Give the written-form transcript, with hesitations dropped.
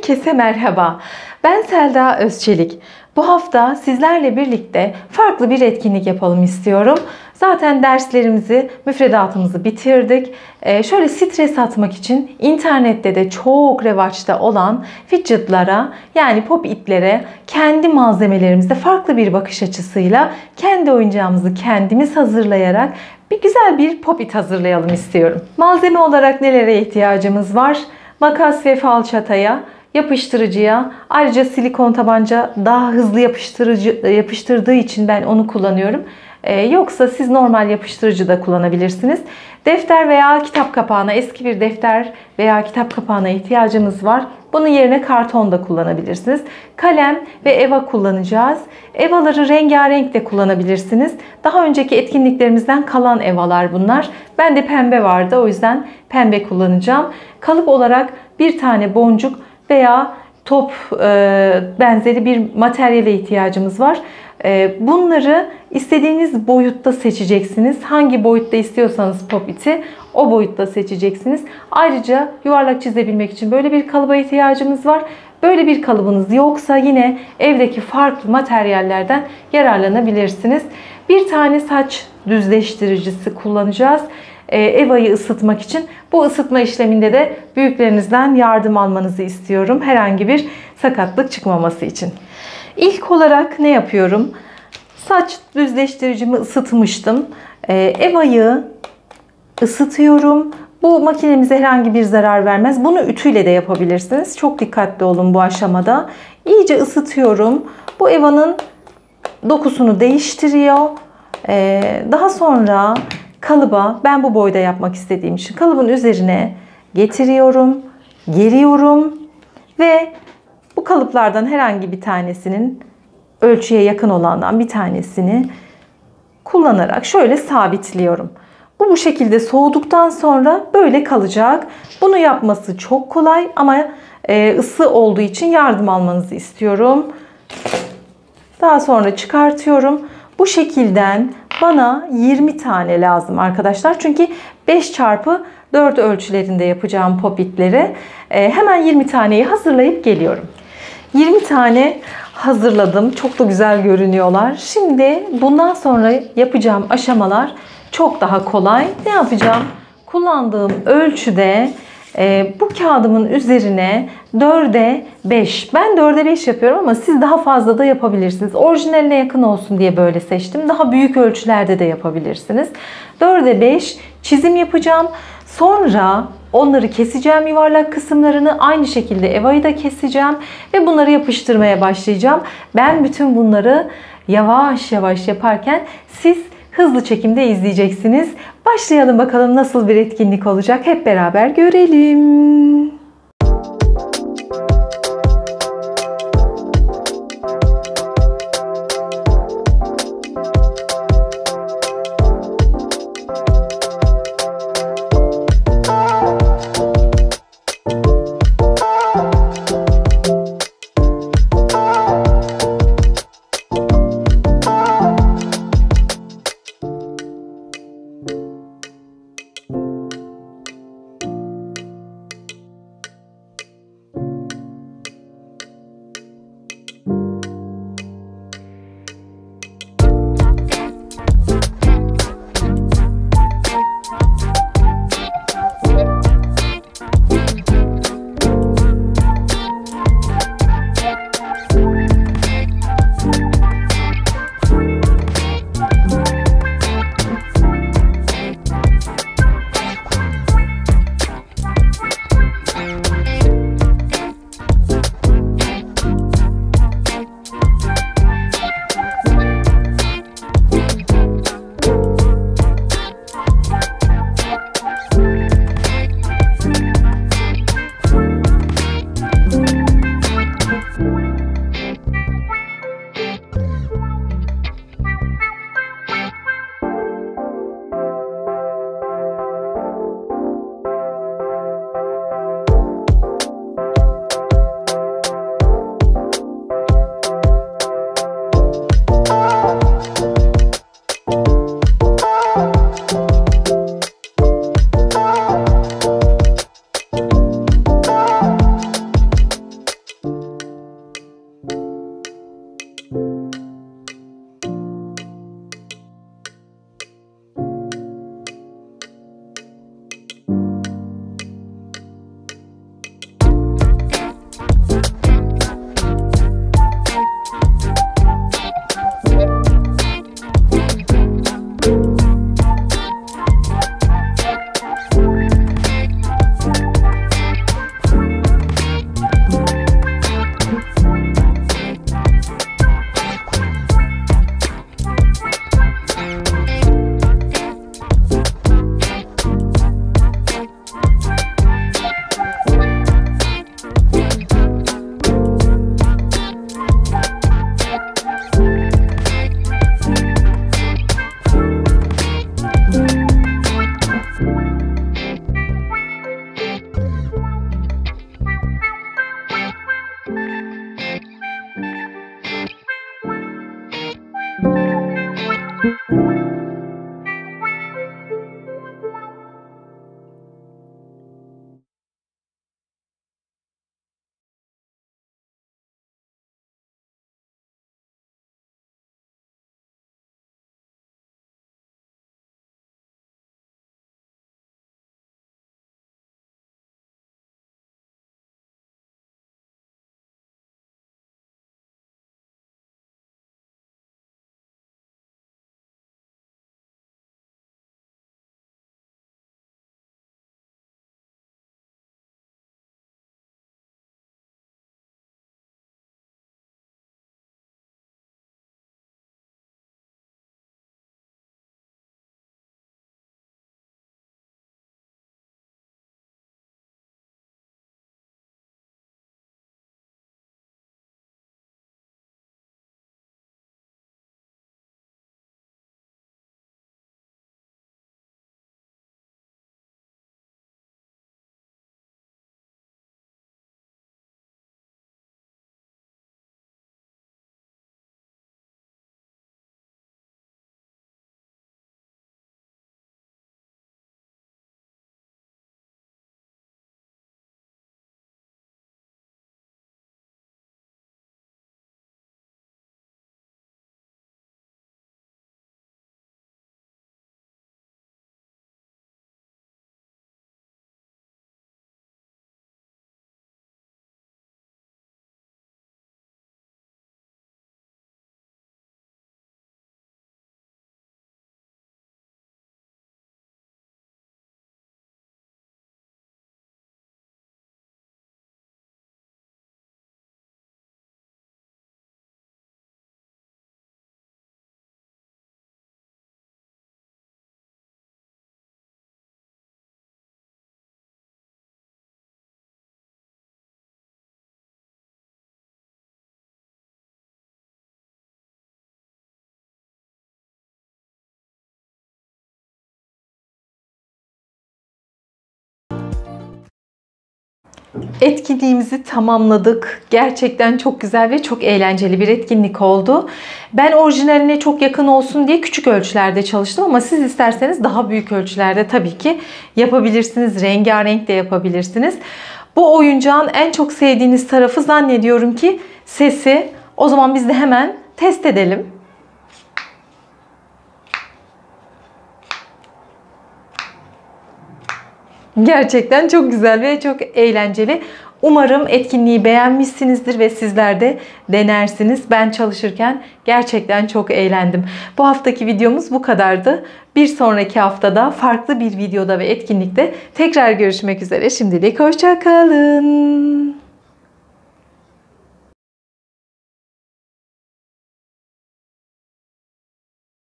Herkese merhaba. Ben Selda Özçelik. Bu hafta sizlerle birlikte farklı bir etkinlik yapalım istiyorum. Zaten derslerimizi, müfredatımızı bitirdik. Şöyle stres atmak için internette de çok revaçta olan fidgetlara yani popitlere kendi malzemelerimizde farklı bir bakış açısıyla kendi oyuncağımızı kendimiz hazırlayarak güzel bir popit hazırlayalım istiyorum. Malzeme olarak nelere ihtiyacımız var? Makas ve falçataya, yapıştırıcıya, ayrıca silikon tabanca daha hızlı yapıştırdığı için ben onu kullanıyorum. Yoksa siz normal yapıştırıcı da kullanabilirsiniz. Defter veya kitap kapağına, eski bir defter veya kitap kapağına ihtiyacımız var. Bunun yerine karton da kullanabilirsiniz. Kalem ve eva kullanacağız. Evaları rengarenk de kullanabilirsiniz. Daha önceki etkinliklerimizden kalan evalar bunlar. Bende pembe vardı, o yüzden pembe kullanacağım. Kalıp olarak bir tane boncuk veya top benzeri bir materyale ihtiyacımız var. Bunları istediğiniz boyutta seçeceksiniz. Hangi boyutta istiyorsanız popiti o boyutta seçeceksiniz. Ayrıca yuvarlak çizebilmek için böyle bir kalıba ihtiyacımız var. Böyle bir kalıbınız yoksa yine evdeki farklı materyallerden yararlanabilirsiniz. Bir tane saç düzleştiricisi kullanacağız. Evayı ısıtmak için. Bu ısıtma işleminde de büyüklerinizden yardım almanızı istiyorum. Herhangi bir sakatlık çıkmaması için. İlk olarak ne yapıyorum? Saç düzleştiricimi ısıtmıştım. Evayı ısıtıyorum. Bu makinemize herhangi bir zarar vermez. Bunu ütüyle de yapabilirsiniz. Çok dikkatli olun bu aşamada. İyice ısıtıyorum. Bu evanın dokusunu değiştiriyor. Daha sonra kalıba, ben bu boyda yapmak istediğim için kalıbın üzerine getiriyorum, geriyorum ve bu kalıplardan herhangi bir tanesinin, ölçüye yakın olandan bir tanesini kullanarak şöyle sabitliyorum. Bu şekilde soğuduktan sonra böyle kalacak. Bunu yapması çok kolay ama ısı olduğu için yardım almanızı istiyorum. Daha sonra çıkartıyorum. Bu şekilden bana 20 tane lazım arkadaşlar. Çünkü 5 çarpı 4 ölçülerinde yapacağım popitleri. Hemen 20 taneyi hazırlayıp geliyorum. 20 tane hazırladım. Çok da güzel görünüyorlar. Şimdi bundan sonra yapacağım aşamalar çok daha kolay. Ne yapacağım? Kullandığım ölçüde bu kağıdımın üzerine 4'e 5. Ben 4'e 5 yapıyorum ama siz daha fazla da yapabilirsiniz. Orijinaline yakın olsun diye böyle seçtim. Daha büyük ölçülerde de yapabilirsiniz. 4'e 5 çizim yapacağım. Sonra onları keseceğim, yuvarlak kısımlarını. Aynı şekilde evayı da keseceğim ve bunları yapıştırmaya başlayacağım. Ben bütün bunları yavaş yavaş yaparken siz hızlı çekimde izleyeceksiniz. Başlayalım bakalım nasıl bir etkinlik olacak. Hep beraber görelim. Etkinliğimizi tamamladık. Gerçekten çok güzel ve çok eğlenceli bir etkinlik oldu. Ben orijinaline çok yakın olsun diye küçük ölçülerde çalıştım ama siz isterseniz daha büyük ölçülerde tabii ki yapabilirsiniz. Rengarenk de yapabilirsiniz. Bu oyuncağın en çok sevdiğiniz tarafı zannediyorum ki sesi. O zaman biz de hemen test edelim. Gerçekten çok güzel ve çok eğlenceli. Umarım etkinliği beğenmişsinizdir ve sizler de denersiniz. Ben çalışırken gerçekten çok eğlendim. Bu haftaki videomuz bu kadardı. Bir sonraki haftada farklı bir videoda ve etkinlikte tekrar görüşmek üzere. Şimdilik hoşça kalın.